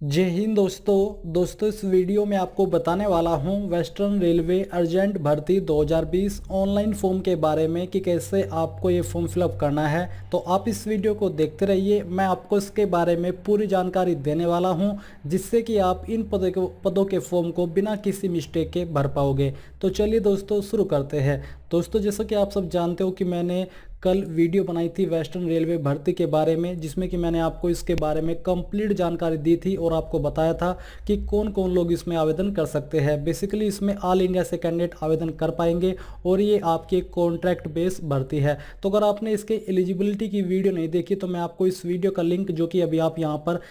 जय हिंद दोस्तों इस वीडियो में आपको बताने वाला हूं वेस्टर्न रेलवे अर्जेंट भर्ती 2020 ऑनलाइन फॉर्म के बारे में कि कैसे आपको ये फॉर्म फिलअप करना है। तो आप इस वीडियो को देखते रहिए, मैं आपको इसके बारे में पूरी जानकारी देने वाला हूं जिससे कि आप इन पदों के फॉर्म को बिना किसी मिस्टेक के भर पाओगे। तो चलिए दोस्तों शुरू करते हैं। दोस्तों जैसा कि आप सब जानते हो कि मैंने कल वीडियो बनाई थी वेस्टर्न रेलवे भर्ती के बारे में, जिसमें कि मैंने आपको इसके बारे में कंप्लीट जानकारी दी थी और आपको बताया था कि कौन कौन लोग इसमें आवेदन कर सकते हैं। बेसिकली इसमें ऑल इंडिया से कैंडिडेट आवेदन कर पाएंगे और ये आपकी कॉन्ट्रैक्ट बेस भर्ती है। तो अगर आपने इसके एलिजिबिलिटी की वीडियो नहीं देखी तो मैं आपको इस वीडियो का लिंक, जो कि अभी आप यहाँ पर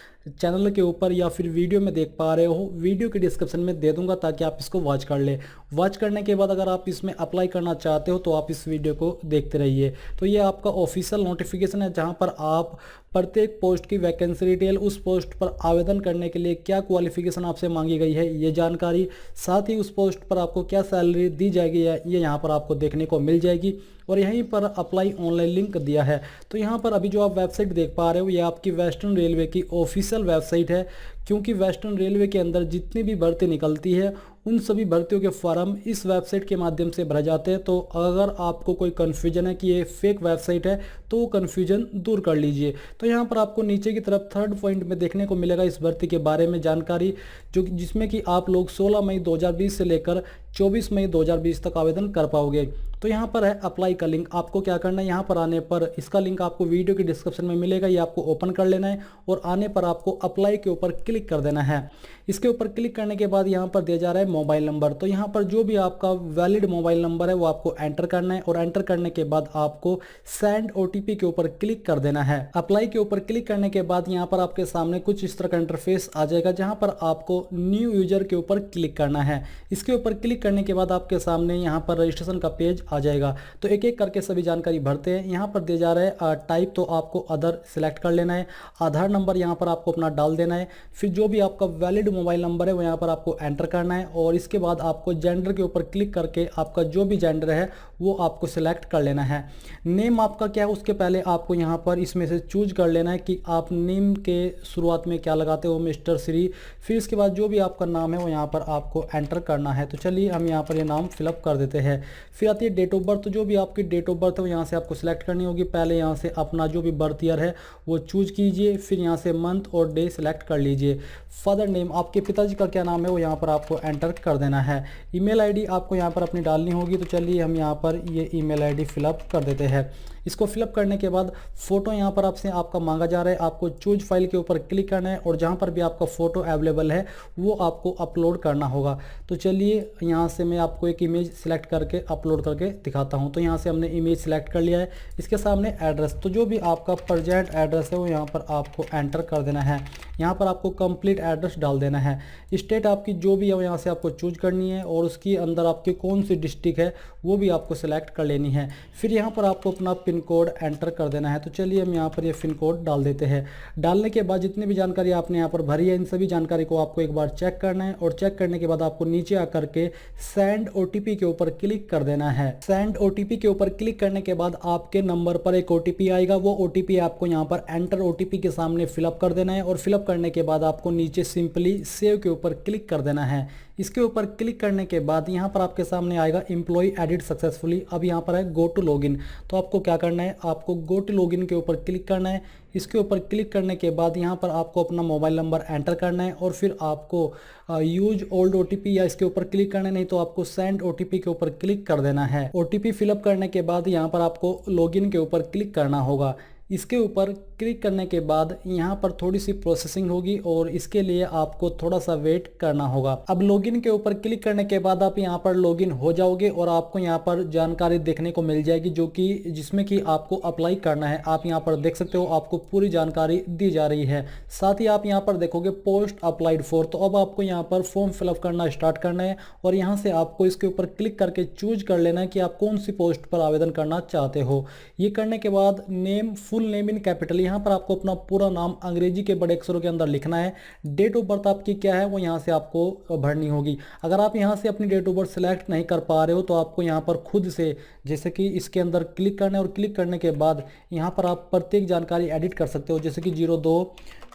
चैनल के ऊपर या फिर वीडियो में देख पा रहे हो, वीडियो के डिस्क्रिप्शन में दे दूंगा ताकि आप इसको वॉच कर ले। वॉच करने के बाद अगर आप इसमें अप्लाई करना चाहते हो तो आप इस वीडियो को देखते रहिए। तो ये आपका ऑफिशियल नोटिफिकेशन है जहां पर आप प्रत्येक पोस्ट की वैकेंसी डिटेल, उस पोस्ट पर आवेदन करने के लिए क्या क्वालिफिकेशन आपसे मांगी गई है ये जानकारी, साथ ही उस पोस्ट पर आपको क्या सैलरी दी जाएगी ये यहाँ पर आपको देखने को मिल जाएगी। और यहीं पर अप्लाई ऑनलाइन लिंक दिया है। तो यहाँ पर अभी जो आप वेबसाइट देख पा रहे हो ये आपकी वेस्टर्न रेलवे की ऑफिशियल वेबसाइट है, क्योंकि वेस्टर्न रेलवे के अंदर जितनी भी भर्ती निकलती है उन सभी भर्तियों के फॉर्म इस वेबसाइट के माध्यम से भरे जाते हैं। तो अगर आपको कोई कन्फ्यूजन है कि ये फेक वेबसाइट है तो वो कन्फ्यूजन दूर कर लीजिए। तो यहाँ पर आपको नीचे की तरफ थर्ड पॉइंट में देखने को मिलेगा इस भर्ती के बारे में जानकारी, जिसमें कि आप लोग 16 मई 2020 से लेकर 24 मई 2020 तक आवेदन कर पाओगे। तो यहाँ पर है अप्लाई का लिंक। आपको क्या करना है, यहाँ पर आने पर इसका लिंक आपको वीडियो की डिस्क्रिप्शन में मिलेगा, ये आपको ओपन कर लेना है और आने पर आपको अप्लाई के ऊपर क्लिक कर देना है। इसके ऊपर क्लिक करने के बाद यहाँ पर दिया जा रहा है मोबाइल नंबर। तो यहाँ पर जो भी आपका वैलिड मोबाइल नंबर है वो आपको एंटर करना है और एंटर करने के बाद आपको सेंड ओटीपी के ऊपर क्लिक कर देना है। अप्लाई के ऊपर क्लिक करने के बाद यहाँ पर आपके सामने कुछ इस तरह का इंटरफेस आ जाएगा जहाँ पर आपको न्यू यूजर के ऊपर क्लिक करना है। इसके ऊपर क्लिक करने के बाद आपके सामने यहाँ पर रजिस्ट्रेशन का पेज आ जाएगा। तो एक एक करके सभी जानकारी भरते हैं। यहाँ पर दिया जा रहा है टाइप, तो आपको अदर सिलेक्ट कर लेना है। आधार नंबर यहाँ पर आपको अपना डाल देना है। फिर जो भी आपका वैलिड मोबाइल नंबर है वो यहाँ पर आपको एंटर करना है और इसके बाद आपको जेंडर के ऊपर क्लिक करके आपका जो भी जेंडर है वो आपको सिलेक्ट कर लेना है। नेम आपका क्या है उसके पहले आपको यहाँ पर इसमें से चूज कर लेना है कि आप नेम के शुरुआत में क्या लगाते हो, मिस्टर, श्री। फिर इसके बाद जो भी आपका नाम है वो यहाँ पर आपको एंटर करना है। तो चलिए हम यहाँ पर ये नाम फिलअप कर देते हैं। फिर आती है डेट ऑफ बर्थ। तो जो भी आपकी डेट ऑफ बर्थ है वो यहाँ से आपको सिलेक्ट करनी होगी। पहले यहाँ से अपना जो भी बर्थ ईयर है वो चूज कीजिए, फिर यहाँ से मंथ और डे सिलेक्ट कर लीजिए। फादर नेम, आपके पिताजी का क्या नाम है वो यहाँ पर आपको एंटर कर देना है। ईमेल आईडी आपको यहाँ पर अपनी डालनी होगी। तो चलिए हम यहाँ पर ये ईमेल आईडी फिलअप कर देते हैं। इसको फिलअप करने के बाद फोटो यहाँ पर आपसे आपका मांगा जा रहा है। आपको चूज फाइल के ऊपर क्लिक करना है और जहाँ पर भी आपका फोटो अवेलेबल है वो आपको अपलोड करना होगा। तो चलिए यहाँ से मैं आपको एक इमेज सिलेक्ट करके अपलोड करके दिखाता हूँ। तो यहाँ से हमने इमेज सिलेक्ट कर लिया है। इसके सामने एड्रेस, तो जो भी आपका प्रेजेंट एड्रेस है वो यहाँ पर आपको एंटर कर देना है। यहाँ पर आपको कंप्लीट एड्रेस डाल देना है। स्टेट आपकी जो भी है वो यहाँ से आपको चूज करनी है और उसके अंदर आपकी कौन सी डिस्ट्रिक्ट है वो भी आपको सिलेक्ट कर लेनी है। फिर यहाँ पर आपको अपना पिन कोड एंटर कर देना है। तो चलिए हम यहाँ पर ये पिन कोड डाल देते हैं। डालने के बाद जितनी भी जानकारी आपने यहाँ पर भरी है इन सभी जानकारी को आपको एक बार चेक करना है और चेक करने के बाद आपको नीचे आकर के सेंड ओटीपी के ऊपर क्लिक कर देना है। सेंड ओटीपी के ऊपर क्लिक करने के बाद आपके नंबर पर एक ओटीपी आएगा। वो ओटीपी आपको यहाँ पर एंटर ओटीपी के सामने फिलअप कर देना है और फिलअप करने के बाद आपको नीचे सिंपली सेव के ऊपर क्लिक कर देना है। इसके ऊपर क्लिक करने के बाद यहाँ पर आपके सामने आएगा एम्प्लॉय एडिट सक्सेसफुली। अब यहाँ पर है गो टू लॉगिन। तो आपको क्या करना है, आपको गो टू लॉगिन के ऊपर क्लिक करना है। इसके ऊपर क्लिक करने के बाद यहाँ पर आपको अपना मोबाइल नंबर एंटर करना है और फिर आपको यूज ओल्ड ओटीपी या इसके ऊपर क्लिक करना है, नहीं तो आपको सेंड ओटीपी के ऊपर क्लिक कर देना है। ओटीपी फिलअप करने के बाद यहाँ पर आपको लॉगिन के ऊपर क्लिक करना होगा। इसके ऊपर क्लिक करने के बाद यहाँ पर थोड़ी सी प्रोसेसिंग होगी और इसके लिए आपको थोड़ा सा वेट करना होगा। अब लॉगिन के ऊपर क्लिक करने के बाद आप यहाँ पर लॉगिन हो जाओगे और आपको यहाँ पर जानकारी देखने को मिल जाएगी जो कि जिसमें कि आपको अप्लाई करना है। आप यहाँ पर देख सकते हो आपको पूरी जानकारी दी जा रही है। साथ ही आप यहाँ पर देखोगे पोस्ट अप्लाइड फॉर। तो अब आपको यहाँ पर फॉर्म फिलअप करना स्टार्ट करना है और यहाँ से आपको इसके ऊपर क्लिक करके चूज कर लेना है कि आप कौन सी पोस्ट पर आवेदन करना चाहते हो। ये करने के बाद name, full name in capital, यहाँ पर आपको अपना पूरा नाम अंग्रेजी के बड़े अक्षरों के अंदर लिखना है। डेट ऑफ बर्थ आपकी क्या है वो यहाँ से आपको भरनी होगी। अगर आप यहाँ से अपनी डेट ऑफ बर्थ सिलेक्ट नहीं कर पा रहे हो तो आपको यहाँ पर खुद से जैसे कि इसके अंदर क्लिक करना है और क्लिक करने के बाद यहाँ पर आप प्रत्येक जानकारी एडिट कर सकते हो, जैसे कि 02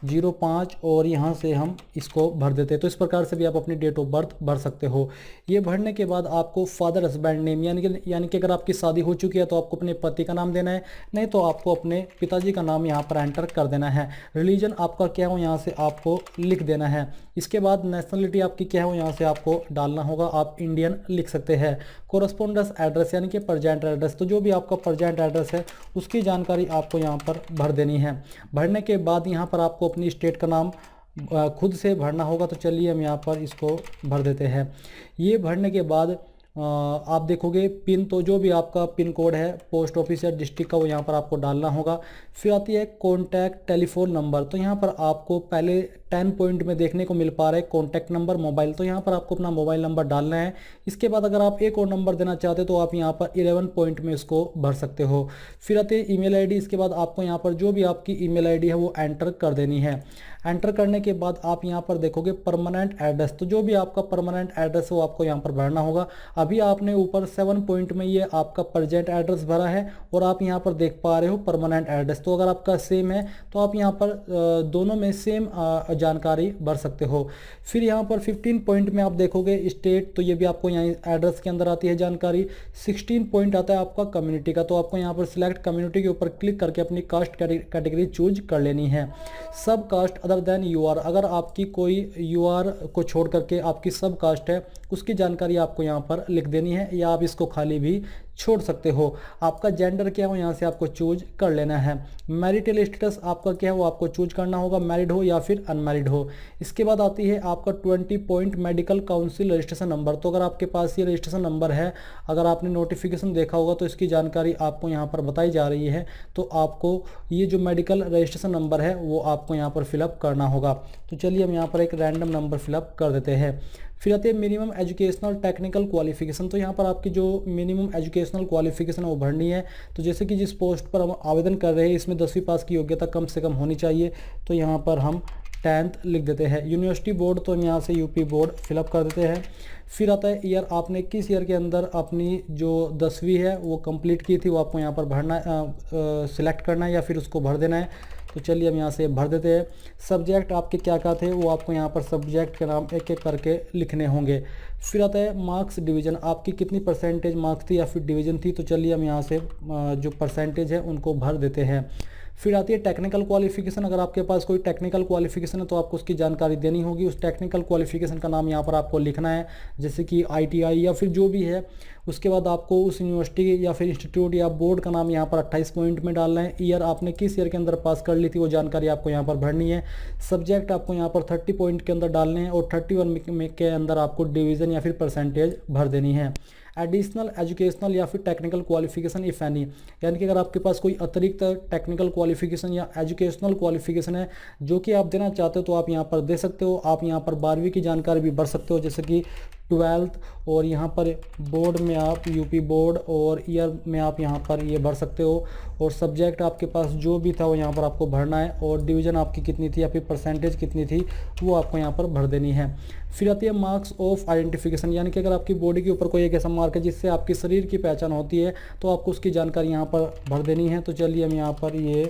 05 और यहाँ से हम इसको भर देते हैं। तो इस प्रकार से भी आप अपनी डेट ऑफ बर्थ भर सकते हो। ये भरने के बाद आपको फादर हस्बैंड नेम यानी कि अगर आपकी शादी हो चुकी है तो आपको अपने पति का नाम देना है, नहीं तो आपको अपने पिताजी का नाम यहाँ पर एंटर कर देना है। रिलीजन आपका क्या हो यहाँ से आपको लिख देना है। इसके बाद नेशनलिटी आपकी क्या हो यहाँ से आपको डालना होगा, आप इंडियन लिख सकते हैं। कोरस्पोंडेंस एड्रेस यानी कि प्रजेंट एड्रेस, तो जो भी आपका प्रजेंट एड्रेस है उसकी जानकारी आपको यहाँ पर भर देनी है। भरने के बाद यहाँ पर आपको अपनी स्टेट का नाम खुद से भरना होगा। तो चलिए हम यहाँ पर इसको भर देते हैं। ये भरने के बाद आप देखोगे पिन, तो जो भी आपका पिन कोड है पोस्ट ऑफिस या डिस्ट्रिक्ट का वो यहाँ पर आपको डालना होगा। फिर आती है कॉन्टैक्ट टेलीफोन नंबर, तो यहाँ पर आपको पहले 10 पॉइंट में देखने को मिल पा रहा है कॉन्टैक्ट नंबर मोबाइल, तो यहाँ पर आपको अपना मोबाइल नंबर डालना है। इसके बाद अगर आप एक और नंबर देना चाहते हो तो आप यहाँ पर 11 पॉइंट में इसको भर सकते हो। फिर आती है ईमेल आईडी, इसके बाद आपको यहाँ पर जो भी आपकी ईमेल आईडी है वो एंटर कर देनी है। एंटर करने के बाद आप यहाँ पर देखोगे परमानेंट एड्रेस, तो जो भी आपका परमानेंट एड्रेस है वो आपको यहाँ पर भरना होगा। अभी आपने ऊपर 7 पॉइंट में ये आपका प्रेजेंट एड्रेस भरा है और आप यहाँ पर देख पा रहे हो परमानेंट एड्रेस, तो अगर आपका सेम है तो आप यहाँ पर दोनों में सेम जानकारी भर सकते हो। फिर यहाँ पर 15 पॉइंट में आप देखोगे स्टेट, तो ये भी आपको यहाँ एड्रेस के अंदर आती है जानकारी। 16 पॉइंट आता है आपका कम्युनिटी का, तो आपको यहाँ पर सिलेक्ट कम्युनिटी के ऊपर क्लिक करके अपनी कास्ट कैटेगरी चूज कर लेनी है। सब कास्ट अदर देन यूआर, अगर आपकी कोई यूआर को छोड़ करके आपकी सब कास्ट है उसकी जानकारी आपको यहाँ पर लिख देनी है, या आप इसको खाली भी छोड़ सकते हो। आपका जेंडर क्या हो यहाँ से आपको चूज कर लेना है। मैरिटल स्टेटस आपका क्या है वो आपको चूज करना होगा, मैरिड हो या फिर अनमैरिड हो। इसके बाद आती है आपका 20 point medical council registration number, तो अगर आपके पास ये रजिस्ट्रेशन नंबर है, अगर आपने नोटिफिकेशन देखा होगा तो इसकी जानकारी आपको यहाँ पर बताई जा रही है। तो आपको ये जो मेडिकल रजिस्ट्रेशन नंबर है वो आपको यहाँ पर फिलअप करना होगा। तो चलिए हम यहाँ पर एक रैंडम नंबर फिलअप कर देते हैं। फिर आती है मिनिमम एजुकेशनल टेक्निकल क्वालिफिकेशन, तो यहाँ पर आपकी जो मिनिमम एजुकेशनल क्वालिफिकेशन है वो भरनी है। तो जैसे कि जिस पोस्ट पर हम आवेदन कर रहे हैं इसमें 10वीं पास की योग्यता कम से कम होनी चाहिए, तो यहाँ पर हम 10th लिख देते हैं। यूनिवर्सिटी बोर्ड, तो यहाँ से यूपी बोर्ड फिलअप कर देते हैं। फिर आता है ईयर, आपने किस ईयर के अंदर अपनी जो 10वीं है वो कंप्लीट की थी वो आपको यहाँ पर भरना सिलेक्ट करना है या फिर उसको भर देना है। तो चलिए हम यहाँ से भर देते हैं। सब्जेक्ट आपके क्या क्या थे वो आपको यहाँ पर सब्जेक्ट के नाम एक एक करके लिखने होंगे। फिर आता है मार्क्स डिवीज़न, आपकी कितनी परसेंटेज मार्क्स थी या फिर डिवीज़न थी, तो चलिए हम यहाँ से जो परसेंटेज है उनको भर देते हैं। फिर आती है टेक्निकल क्वालिफिकेशन, अगर आपके पास कोई टेक्निकल क्वालिफिकेशन है तो आपको उसकी जानकारी देनी होगी। उस टेक्निकल क्वालिफिकेशन का नाम यहाँ पर आपको लिखना है, जैसे कि ITI या फिर जो भी है। उसके बाद आपको उस यूनिवर्सिटी या फिर इंस्टीट्यूट या बोर्ड का नाम यहाँ पर 28 पॉइंट में डालना है। ईयर आपने किस ईयर के अंदर पास कर ली थी वो जानकारी आपको यहाँ पर भरनी है। सब्जेक्ट आपको यहाँ पर 30 पॉइंट के अंदर डालने हैं और 31 में के अंदर आपको डिवीज़न या फिर परसेंटेज भर देनी है। एडिशनल एजुकेशनल या फिर टेक्निकल क्वालिफिकेशन इफ़ एनी, यानी कि अगर आपके पास कोई अतिरिक्त टेक्निकल क्वालिफिकेशन या एजुकेशनल क्वालिफिकेशन है जो कि आप देना चाहते हो तो आप यहाँ पर दे सकते हो। आप यहाँ पर 12वीं की जानकारी भी भर सकते हो, जैसे कि 12th, और यहाँ पर बोर्ड में आप यूपी बोर्ड और ईयर में आप यहाँ पर ये भर सकते हो। और सब्जेक्ट आपके पास जो भी था वो यहाँ पर आपको भरना है और डिवीज़न आपकी कितनी थी या फिर परसेंटेज कितनी थी वो आपको यहाँ पर भर देनी है। फिर आती है मार्क्स ऑफ आइडेंटिफिकेशन, यानी कि अगर आपकी बॉडी के ऊपर कोई एक ऐसा मार्क है जिससे आपकी शरीर की पहचान होती है तो आपको उसकी जानकारी यहाँ पर भर देनी है। तो चलिए हम यहाँ पर ये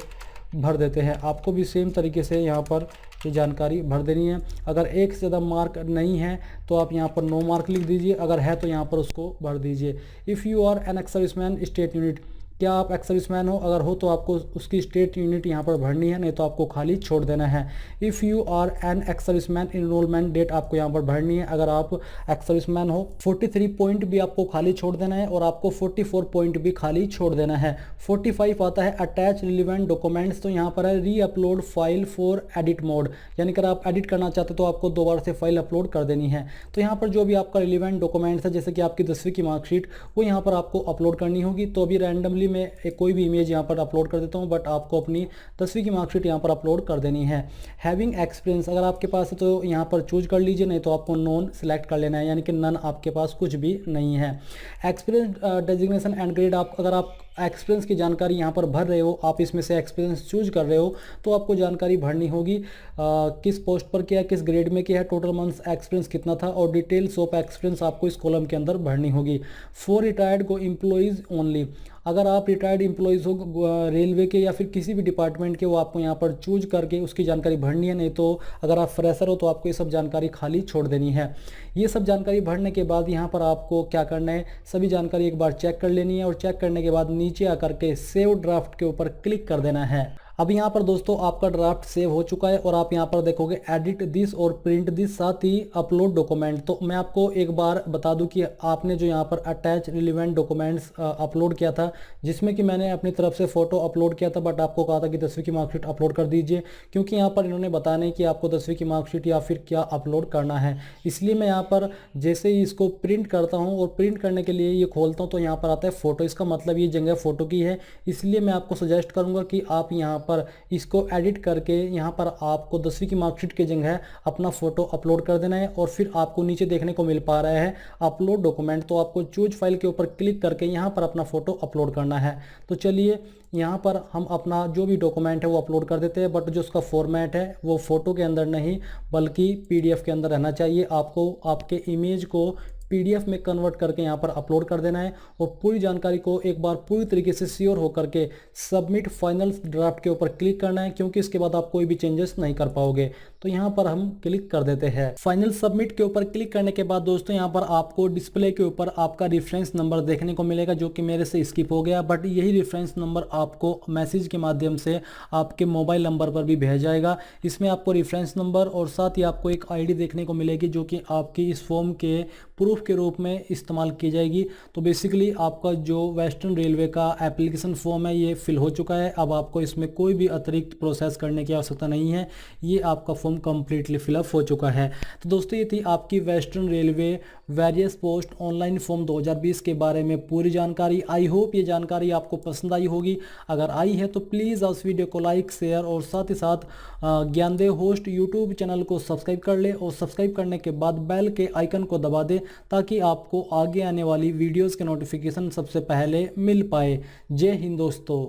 भर देते हैं। आपको भी सेम तरीके से यहाँ पर ये जानकारी भर देनी है। अगर एक से ज़्यादा मार्क नहीं है तो आप यहाँ पर नो मार्क लिख दीजिए, अगर है तो यहाँ पर उसको भर दीजिए। If you are an ex serviceman state unit, क्या आप एक्स सर्विसमैन हो, अगर हो तो आपको उसकी स्टेट यूनिट यहाँ पर भरनी है, नहीं तो आपको खाली छोड़ देना है। If you are an ex serviceman enrolment date आपको यहाँ पर भरनी है, अगर आप एक्स सर्विसमैन हो। 43 पॉइंट भी आपको खाली छोड़ देना है और आपको 44 पॉइंट भी खाली छोड़ देना है। 45 आता है अटैच रिलीवेंट डॉक्यूमेंट्स, तो यहाँ पर है री upload file for edit mode, यानी कि अगर आप एडिट करना चाहते हो तो आपको दोबारा से फाइल अपलोड कर देनी है। तो यहाँ पर जो भी आपका रिलीवेंट डॉक्यूमेंट्स है जैसे कि आपकी 10वीं की मार्कशीट वो यहाँ पर आपको अपलोड करनी होगी। तो अभी रैंडमली मैं कोई भी इमेज यहाँ पर अपलोड कर देता हूँ, बट आपको अपनी 10वीं की मार्कशीट यहाँ पर अपलोड कर देनी है। हैविंग एक्सपीरियंस अगर आपके पास है तो यहाँ पर चूज कर लीजिए, नहीं तो आपको नॉन सिलेक्ट कर लेना है, यानी कि नन आपके पास कुछ भी नहीं है। एक्सपीरियंस डेजिग्नेशन एंड ग्रेड, आप अगर आप एक्सपीरियंस की जानकारी यहाँ पर भर रहे हो, आप इसमें से एक्सपीरियंस चूज कर रहे हो तो आपको जानकारी भरनी होगी किस पोस्ट पर किया, किस ग्रेड में किया है, टोटल मंथ्स एक्सपीरियंस कितना था और डिटेल्स ऑफ एक्सपीरियंस आपको इस कॉलम के अंदर भरनी होगी। फॉर रिटायर्ड को एम्प्लॉइज ओनली, अगर आप रिटायर्ड एम्प्लॉयज़ हो रेलवे के या फिर किसी भी डिपार्टमेंट के, वो आपको यहाँ पर चूज करके उसकी जानकारी भरनी है। नहीं तो अगर आप फ्रेशर हो तो आपको ये सब जानकारी खाली छोड़ देनी है। ये सब जानकारी भरने के बाद यहाँ पर आपको क्या करना है, सभी जानकारी एक बार चेक कर लेनी है और चेक करने के बाद नीचे आकर के सेव ड्राफ्ट के ऊपर क्लिक कर देना है। अब यहाँ पर दोस्तों आपका ड्राफ्ट सेव हो चुका है और आप यहाँ पर देखोगे एडिट दिस और प्रिंट दिस, साथ ही अपलोड डॉक्यूमेंट। तो मैं आपको एक बार बता दूं कि आपने जो यहाँ पर अटैच रिलेवेंट डॉक्यूमेंट्स अपलोड किया था, जिसमें कि मैंने अपनी तरफ से फ़ोटो अपलोड किया था, बट आपको कहा था कि 10वीं की मार्कशीट अपलोड कर दीजिए, क्योंकि यहाँ पर इन्होंने बताया नहीं कि आपको 10वीं की मार्कशीट या फिर क्या अपलोड करना है। इसलिए मैं यहाँ पर जैसे ही इसको प्रिंट करता हूँ और प्रिंट करने के लिए ये खोलता हूँ तो यहाँ पर आता है फ़ोटो। इसका मतलब ये जगह फ़ोटो की है। इसलिए मैं आपको सजेस्ट करूँगा कि आप यहाँ पर इसको एडिट करके यहाँ पर आपको 10वीं की मार्कशीट की जगह अपना फ़ोटो अपलोड कर देना है। और फिर आपको नीचे देखने को मिल पा रहा है अपलोड डॉक्यूमेंट, तो आपको चूज फाइल के ऊपर क्लिक करके यहाँ पर अपना फ़ोटो अपलोड करना है। तो चलिए यहाँ पर हम अपना जो भी डॉक्यूमेंट है वो अपलोड कर देते हैं, बट जो उसका फॉर्मेट है वो फ़ोटो के अंदर नहीं बल्कि PDF के अंदर रहना चाहिए। आपको आपके इमेज को PDF में कन्वर्ट करके यहाँ पर अपलोड कर देना है और पूरी जानकारी को एक बार पूरी तरीके से श्योर होकर के सबमिट फाइनल ड्राफ्ट के ऊपर क्लिक करना है, क्योंकि इसके बाद आप कोई भी चेंजेस नहीं कर पाओगे। तो यहाँ पर हम क्लिक कर देते हैं। फाइनल सबमिट के ऊपर क्लिक करने के बाद दोस्तों यहाँ पर आपको डिस्प्ले के ऊपर आपका रेफरेंस नंबर देखने को मिलेगा, जो कि मेरे से स्किप हो गया, बट यही रेफरेंस नंबर आपको मैसेज के माध्यम से आपके मोबाइल नंबर पर भी भेजा जाएगा। इसमें आपको रेफरेंस नंबर और साथ ही आपको एक ID देखने को मिलेगी, जो कि आपकी इस फॉर्म के प्रूफ के रूप में इस्तेमाल की जाएगी। तो बेसिकली आपका जो वेस्टर्न रेलवे का एप्लीकेशन फॉर्म है ये फिल हो चुका है। अब आपको इसमें कोई भी अतिरिक्त प्रोसेस करने की आवश्यकता नहीं है, ये आपका फॉर्म कंप्लीटली फिलअप हो चुका है। तो दोस्तों ये थी आपकी western railway various post online form 2020 के बारे में पूरी जानकारी। आई होप ये जानकारी आपको पसंद आई होगी। अगर आई है तो प्लीज़ उस वीडियो को लाइक, शेयर और साथ ही साथ ज्ञानदेव होस्ट यूट्यूब चैनल को सब्सक्राइब कर ले और सब्सक्राइब करने के बाद बेल के आइकन को दबा दे, ताकि आपको आगे आने वाली वीडियोस के नोटिफिकेशन सबसे पहले मिल पाए। जय हिंद दोस्तों।